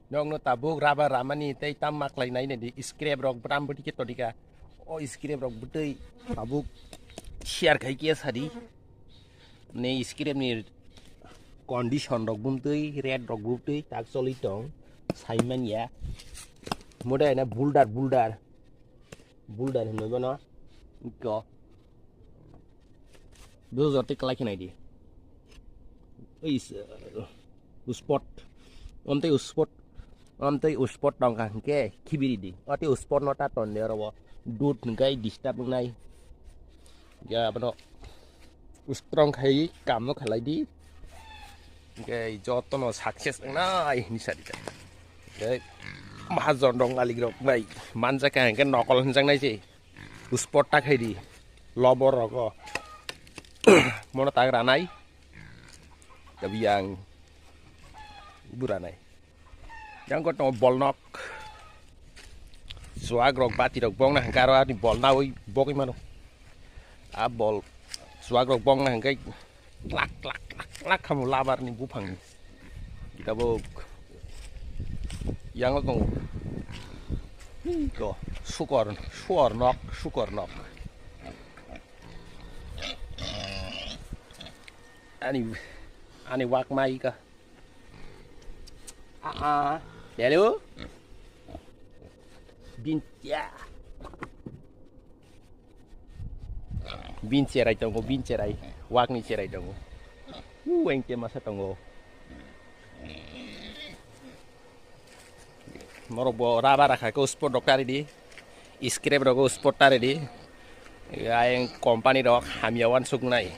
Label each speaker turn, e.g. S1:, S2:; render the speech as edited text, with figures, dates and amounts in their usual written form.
S1: Nong no tabuk raba ramani tei tam maklai nai ne di scrap rok bram budi ke todika o scrap rok budai tabuk share kai kia sadi ne scrap ni condition rok bumtui red rok bumtui tak soli tong saiman ya modai na boulder no bono ko do zote kala kinai di is spot onte spot Amtai uspot dong kan ke kibiri di. Ati uspot nota ton dia rawa dut ngai disturb ngai. Ya bano ustrong kai kamu khalai di. Ngai joto no success ngai ni sadi kan. Ngai mahazon dong ali grok ngai manja kan kan nokol hanjang nai je. Uspot ta khai di. Lobor roko. Mono tang ranai. Kabiang buranai. Yang ko tong bol nok swag rok bati rok bong na karo ni bol na oi bok imano a bol swag rok bong na kai lak kamu labar ni bupang kita bok yang ko ko suor nok ani wak mai ka Hello? Bin cerai tunggu, bin cerai. Wak ni cerai tunggu. Yang dia masa tunggu. Moro bo raba rakha ko sport dokter di. Scrap roko sport tare di. Ya yang company dok hamiawan sugnai.